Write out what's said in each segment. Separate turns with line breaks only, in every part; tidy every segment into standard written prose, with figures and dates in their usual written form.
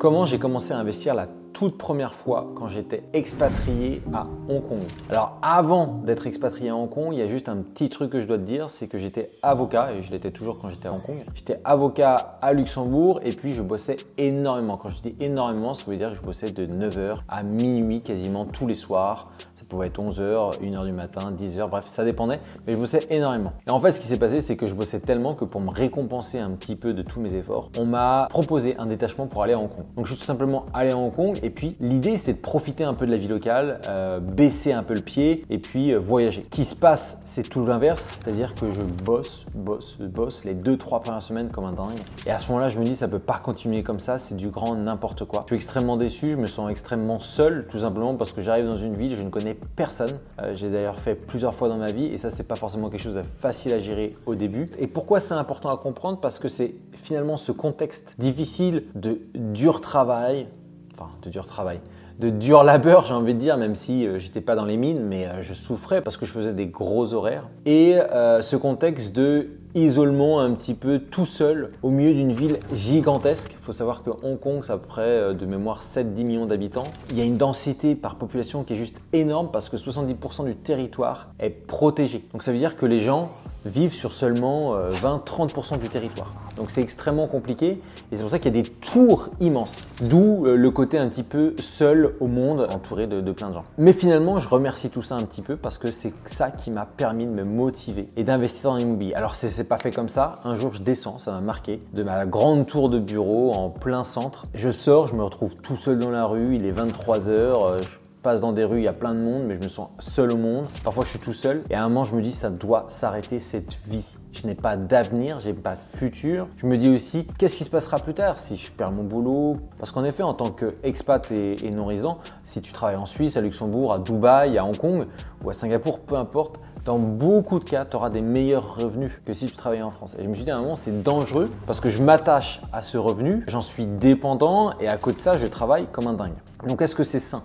Comment j'ai commencé à investir la toute première fois quand j'étais expatrié à Hong Kong. Alors avant d'être expatrié à Hong Kong, il y a juste un petit truc que je dois te dire, c'est que j'étais avocat et je l'étais toujours quand j'étais à Hong Kong. J'étais avocat à Luxembourg et puis je bossais énormément. Quand je dis énormément, ça veut dire que je bossais de 9 h à minuit quasiment tous les soirs. Ça pouvait être 11 h, 1 h du matin, 10 h, bref, ça dépendait, mais je bossais énormément. Et en fait, ce qui s'est passé, c'est que je bossais tellement que pour me récompenser un petit peu de tous mes efforts, on m'a proposé un détachement pour aller à Hong Kong. Donc je suis tout simplement allé à Hong Kong et puis l'idée c'était de profiter un peu de la vie locale, baisser un peu le pied et puis voyager. Ce qui se passe, c'est tout l'inverse, c'est-à-dire que je bosse les 2-3 premières semaines comme un dingue. Et à ce moment-là, je me dis ça peut pas continuer comme ça, c'est du grand n'importe quoi. Je suis extrêmement déçu, je me sens extrêmement seul, tout simplement parce que j'arrive dans une ville, je ne connais personne. J'ai d'ailleurs fait plusieurs fois dans ma vie et ça c'est pas forcément quelque chose de facile à gérer au début. Et pourquoi c'est important à comprendre? Parce que c'est finalement ce contexte difficile de dur travail, de dur labeur, j'ai envie de dire, même si j'étais pas dans les mines, mais je souffrais parce que je faisais des gros horaires. Et ce contexte de isolement un petit peu tout seul au milieu d'une ville gigantesque. Il faut savoir que Hong Kong, c'est à peu près de mémoire 7-10 millions d'habitants. Il y a une densité par population qui est juste énorme parce que 70% du territoire est protégé. Donc ça veut dire que les gens vivent sur seulement 20-30% du territoire. Donc c'est extrêmement compliqué et c'est pour ça qu'il y a des tours immenses. D'où le côté un petit peu seul au monde, entouré de plein de gens. Mais finalement, je remercie tout ça un petit peu parce que c'est ça qui m'a permis de me motiver et d'investir dans l'immobilier. Alors c'est pas fait comme ça. Un jour, je descends, ça m'a marqué, de ma grande tour de bureau en plein centre. Je sors, je me retrouve tout seul dans la rue, il est 23 h. Je passe dans des rues, il y a plein de monde, mais je me sens seul au monde. Parfois, je suis tout seul. Et à un moment, je me dis, ça doit s'arrêter cette vie. Je n'ai pas d'avenir, je n'ai pas de futur. Je me dis aussi, qu'est-ce qui se passera plus tard si je perds mon boulot? Parce qu'en effet, en tant qu'expat et non-résident, si tu travailles en Suisse, à Luxembourg, à Dubaï, à Hong Kong ou à Singapour, peu importe, dans beaucoup de cas, tu auras des meilleurs revenus que si tu travaillais en France. Et je me suis dit à un moment, c'est dangereux parce que je m'attache à ce revenu, j'en suis dépendant et à côté de ça, je travaille comme un dingue. Donc, est-ce que c'est sain?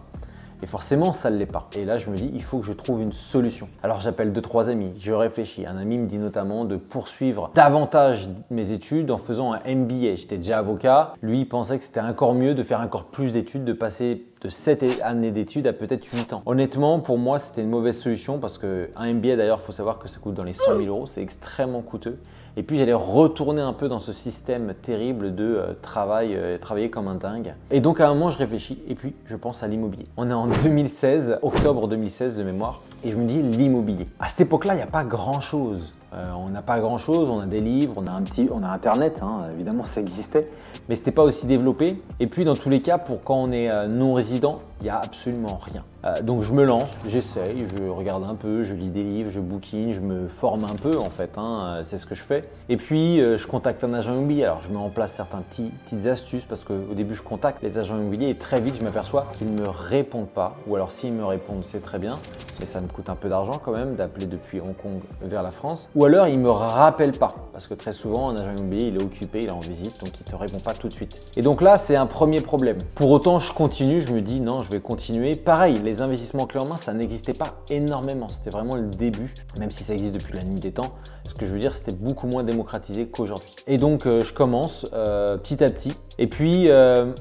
Et forcément, ça ne l'est pas. Et là, je me dis, il faut que je trouve une solution. Alors, j'appelle 2-3 amis, je réfléchis. Un ami me dit notamment de poursuivre davantage mes études en faisant un MBA. J'étais déjà avocat. Lui, il pensait que c'était encore mieux de faire encore plus d'études, de passer de 7 années d'études à peut-être 8 ans. Honnêtement, pour moi, c'était une mauvaise solution parce qu'un MBA, d'ailleurs, il faut savoir que ça coûte dans les 100 000 €. C'est extrêmement coûteux. Et puis, j'allais retourner un peu dans ce système terrible de travailler comme un dingue. Et donc, à un moment, je réfléchis et puis je pense à l'immobilier. On est en 2016, octobre 2016 de mémoire, et je me dis l'immobilier. À cette époque-là, il n'y a pas grand-chose. On n'a pas grand-chose, on a des livres, on a Internet, hein, évidemment ça existait, mais ce n'était pas aussi développé. Et puis dans tous les cas, pour quand on est non-résident, il n'y a absolument rien. Donc je me lance, j'essaye, je regarde un peu, je lis des livres, je bookine, je me forme un peu en fait, hein, c'est ce que je fais. Et puis je contacte un agent immobilier, alors je mets en place certaines petites astuces parce qu'au début je contacte les agents immobiliers et très vite je m'aperçois qu'ils ne me répondent pas, ou alors s'ils me répondent c'est très bien, mais ça me coûte un peu d'argent quand même d'appeler depuis Hong Kong vers la France. Ou alors il ne me rappelle pas, parce que très souvent un agent immobilier il est occupé, il est en visite, donc il ne te répond pas tout de suite. Et donc là c'est un premier problème. Pour autant je continue, je me dis non je vais continuer. Pareil, les investissements clés en main ça n'existait pas énormément, c'était vraiment le début, même si ça existe depuis la nuit des temps. Ce que je veux dire c'était beaucoup moins démocratisé qu'aujourd'hui. Et donc je commence petit à petit. Et puis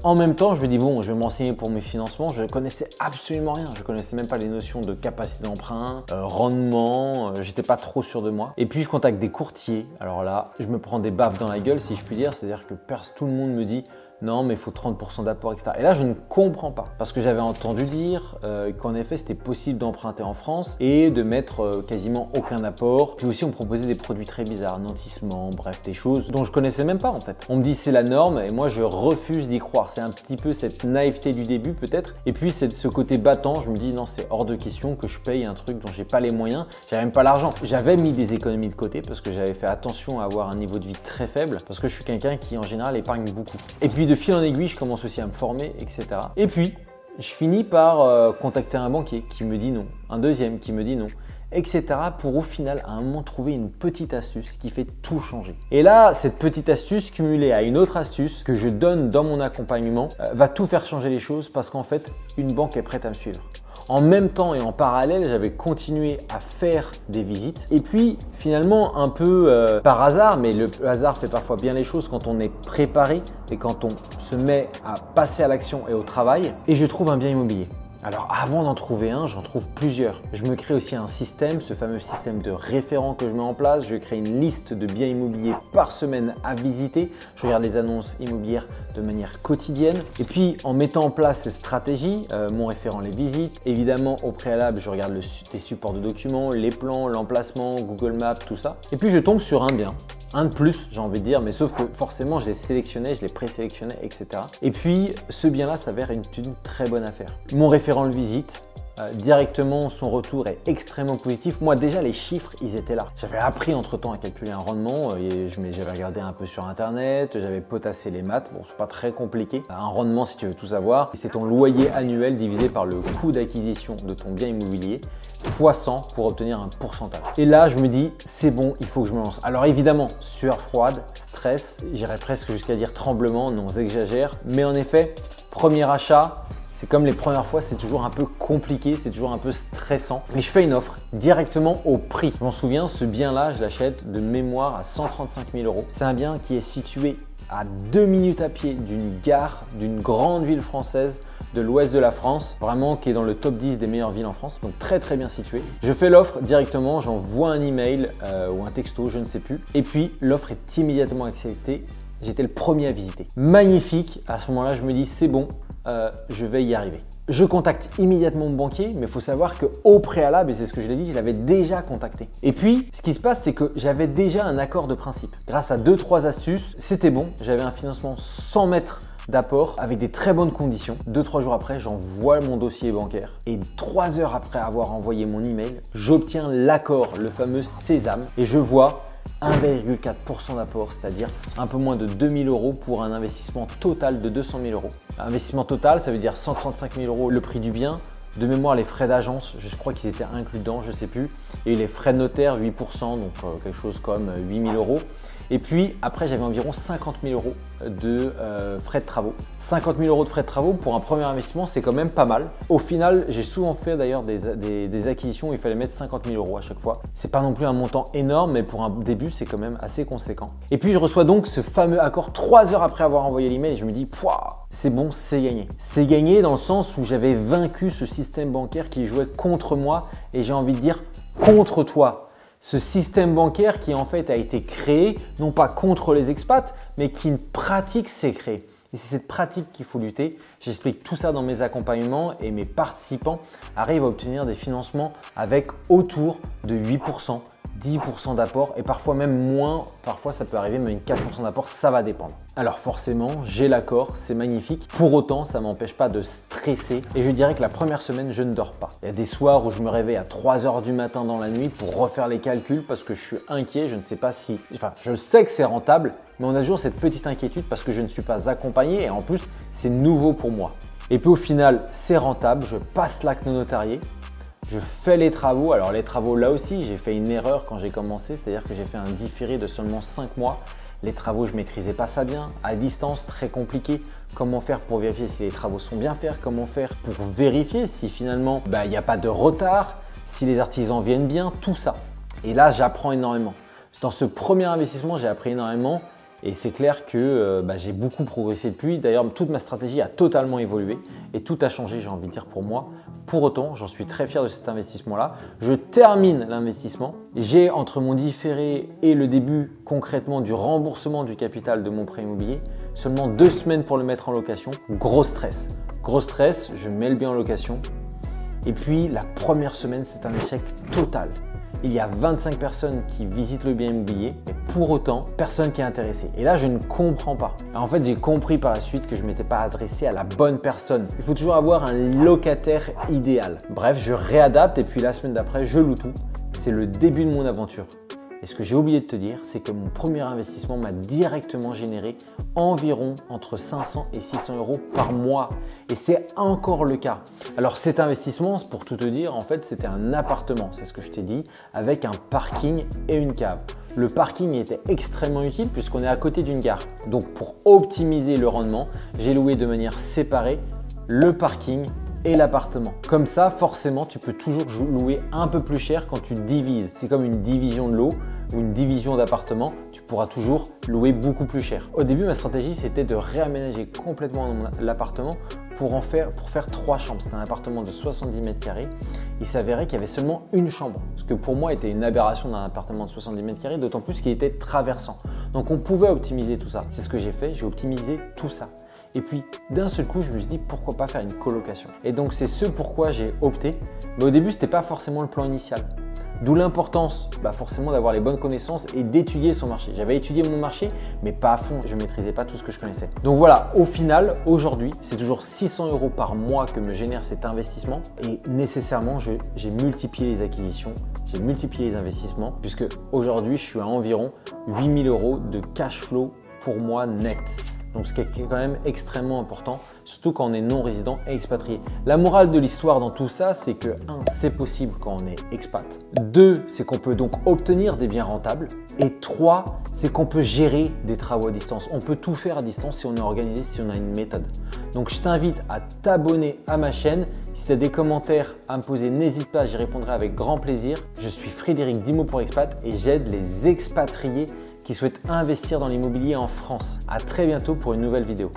en même temps je me dis bon je vais me renseigner pour mes financements, je connaissais absolument rien, je connaissais même pas les notions de capacité d'emprunt, rendement, j'étais pas trop sûr de moi. Et puis je contacte des courtiers, alors là je me prends des baffes dans la gueule si je puis dire, c'est-à-dire que tout le monde me dit non mais il faut 30% d'apport, etc. Et là je ne comprends pas parce que j'avais entendu dire qu'en effet c'était possible d'emprunter en France et de mettre quasiment aucun apport. Puis aussi on me proposait des produits très bizarres, nantissement, bref des choses dont je connaissais même pas en fait. On me dit c'est la norme et moi je refuse d'y croire. C'est un petit peu cette naïveté du début peut-être. Et puis c'est ce côté battant, je me dis non c'est hors de question que je paye un truc dont j'ai pas les moyens, j'avais même pas l'argent. J'avais mis des économies de côté parce que j'avais fait attention à avoir un niveau de vie très faible parce que je suis quelqu'un qui en général épargne beaucoup. Et puis de fil en aiguille, je commence aussi à me former, etc. Et puis, je finis par contacter un banquier qui me dit non, un deuxième qui me dit non, etc. pour au final, à un moment, trouver une petite astuce qui fait tout changer. Et là, cette petite astuce cumulée à une autre astuce que je donne dans mon accompagnement va tout faire changer les choses parce qu'en fait, une banque est prête à me suivre. En même temps et en parallèle, j'avais continué à faire des visites. Et puis finalement, un peu par hasard, mais le hasard fait parfois bien les choses quand on est préparé et quand on se met à passer à l'action et au travail, et je trouve un bien immobilier. Alors avant d'en trouver un, j'en trouve plusieurs. Je me crée aussi un système, ce fameux système de référents que je mets en place. Je crée une liste de biens immobiliers par semaine à visiter. Je regarde les annonces immobilières de manière quotidienne. Et puis en mettant en place ces stratégies, mon référent les visite. Évidemment au préalable, je regarde les supports de documents, les plans, l'emplacement, Google Maps, tout ça. Et puis je tombe sur un bien. Un de plus, j'ai envie de dire, mais sauf que forcément, je les sélectionnais, je les présélectionnais, etc. Et puis, ce bien-là s'avère une très bonne affaire. Mon référent le visite. Directement, son retour est extrêmement positif. Moi, déjà, les chiffres, ils étaient là. J'avais appris entre-temps à calculer un rendement. J'avais regardé un peu sur Internet, j'avais potassé les maths. Bon, c'est pas très compliqué. Un rendement, si tu veux tout savoir, c'est ton loyer annuel divisé par le coût d'acquisition de ton bien immobilier fois 100 pour obtenir un pourcentage. Et là, je me dis, c'est bon, il faut que je me lance. Alors évidemment, sueur froide, stress, j'irais presque jusqu'à dire tremblement, non, j'exagère. Mais en effet, premier achat, c'est comme les premières fois, c'est toujours un peu compliqué, c'est toujours un peu stressant. Mais je fais une offre directement au prix. Je m'en souviens, ce bien-là, je l'achète de mémoire à 135 000 €. C'est un bien qui est situé à 2 minutes à pied d'une gare, d'une grande ville française de l'ouest de la France, vraiment qui est dans le top 10 des meilleures villes en France, donc très bien situé. Je fais l'offre directement, j'envoie un email ou un texto, je ne sais plus, et puis l'offre est immédiatement acceptée. J'étais le premier à visiter. Magnifique, à ce moment-là, je me dis c'est bon, je vais y arriver. Je contacte immédiatement mon banquier, mais il faut savoir qu'au préalable, et c'est ce que je l'ai dit, je l'avais déjà contacté. Et puis, ce qui se passe, c'est que j'avais déjà un accord de principe. Grâce à 2-3 astuces, c'était bon. J'avais un financement sans mètres d'apport avec des très bonnes conditions. 2-3 jours après, j'envoie mon dossier bancaire et 3 heures après avoir envoyé mon email, j'obtiens l'accord, le fameux sésame, et je vois 1,4% d'apport, c'est-à-dire un peu moins de 2 000 € pour un investissement total de 200 000 €. Investissement total, ça veut dire 135 000 € le prix du bien. De mémoire, les frais d'agence, je crois qu'ils étaient inclus dedans, je ne sais plus. Et les frais de notaire, 8%, donc quelque chose comme 8 000 €. Et puis après, j'avais environ 50 000 € de frais de travaux. 50 000 € de frais de travaux pour un premier investissement, c'est quand même pas mal. Au final, j'ai souvent fait d'ailleurs des acquisitions où il fallait mettre 50 000 € à chaque fois. C'est pas non plus un montant énorme, mais pour un début, c'est quand même assez conséquent. Et puis je reçois donc ce fameux accord 3 heures après avoir envoyé l'email et je me dis, pouah, c'est bon, c'est gagné. C'est gagné dans le sens où j'avais vaincu ce système bancaire qui jouait contre moi et j'ai envie de dire contre toi. Ce système bancaire qui en fait a été créé, non pas contre les expats, mais qui une pratique s'est créée. Et c'est cette pratique qu'il faut lutter. J'explique tout ça dans mes accompagnements et mes participants arrivent à obtenir des financements avec autour de 8%, 10% d'apport et parfois même moins, parfois ça peut arriver même 4% d'apport, ça va dépendre. Alors forcément, j'ai l'accord, c'est magnifique. Pour autant, ça ne m'empêche pas de stresser et je dirais que la première semaine, je ne dors pas. Il y a des soirs où je me réveille à 3 heures du matin dans la nuit pour refaire les calculs parce que je suis inquiet, je ne sais pas si… Enfin, je sais que c'est rentable, mais on a toujours cette petite inquiétude parce que je ne suis pas accompagné et en plus, c'est nouveau pour moi. Et puis au final, c'est rentable, je passe l'acte notarié. Je fais les travaux. Alors les travaux, là aussi, j'ai fait une erreur quand j'ai commencé, c'est-à-dire que j'ai fait un différé de seulement 5 mois. Les travaux, je ne maîtrisais pas ça bien. À distance, très compliqué. Comment faire pour vérifier si les travaux sont bien faits? Comment faire pour vérifier si finalement, il n'y a pas de retard, si les artisans viennent bien, tout ça. Et là, j'apprends énormément. Dans ce premier investissement, j'ai appris énormément. Et c'est clair que j'ai beaucoup progressé depuis. D'ailleurs, toute ma stratégie a totalement évolué et tout a changé, j'ai envie de dire, pour moi. Pour autant, j'en suis très fier de cet investissement-là. Je termine l'investissement. J'ai entre mon différé et le début concrètement du remboursement du capital de mon prêt immobilier, seulement 2 semaines pour le mettre en location. Gros stress. Gros stress, je mets le bien en location. Et puis, la première semaine, c'est un échec total. Il y a 25 personnes qui visitent le bien immobilier, mais pour autant, personne qui est intéressé. Et là, je ne comprends pas. En fait, j'ai compris par la suite que je ne m'étais pas adressé à la bonne personne. Il faut toujours avoir un locataire idéal. Bref, je réadapte et puis la semaine d'après, je loue tout. C'est le début de mon aventure. Et ce que j'ai oublié de te dire, c'est que mon premier investissement m'a directement généré environ entre 500 et 600 € par mois. Et c'est encore le cas. Alors cet investissement, pour tout te dire, en fait, c'était un appartement, c'est ce que je t'ai dit, avec un parking et une cave. Le parking était extrêmement utile puisqu'on est à côté d'une gare. Donc pour optimiser le rendement, j'ai loué de manière séparée le parking et l'appartement. Comme ça, forcément, tu peux toujours louer un peu plus cher quand tu divises. C'est comme une division de lot ou une division d'appartement, tu pourras toujours louer beaucoup plus cher. Au début, ma stratégie, c'était de réaménager complètement l'appartement pour faire 3 chambres. C'était un appartement de 70 mètres carrés. Il s'avérait qu'il y avait seulement une chambre, ce que pour moi était une aberration d'un appartement de 70 mètres carrés, d'autant plus qu'il était traversant. Donc on pouvait optimiser tout ça. C'est ce que j'ai fait, j'ai optimisé tout ça. Et puis d'un seul coup, je me suis dit pourquoi pas faire une colocation. Et donc c'est ce pourquoi j'ai opté. Mais au début, ce n'était pas forcément le plan initial. D'où l'importance forcément d'avoir les bonnes connaissances et d'étudier son marché. J'avais étudié mon marché, mais pas à fond. Je ne maîtrisais pas tout ce que je connaissais. Donc voilà, au final, aujourd'hui, c'est toujours 600 € par mois que me génère cet investissement. Et nécessairement, j'ai multiplié les acquisitions, j'ai multiplié les investissements, puisque aujourd'hui, je suis à environ 8 000 € de cash flow pour moi net. Donc ce qui est quand même extrêmement important, surtout quand on est non-résident et expatrié. La morale de l'histoire dans tout ça, c'est que 1, c'est possible quand on est expat. 2, c'est qu'on peut donc obtenir des biens rentables. Et 3, c'est qu'on peut gérer des travaux à distance. On peut tout faire à distance si on est organisé, si on a une méthode. Donc je t'invite à t'abonner à ma chaîne. Si tu as des commentaires à me poser, n'hésite pas, j'y répondrai avec grand plaisir. Je suis Frédéric d'Immo pour Expat et j'aide les expatriés qui souhaitent investir dans l'immobilier en France. À très bientôt pour une nouvelle vidéo.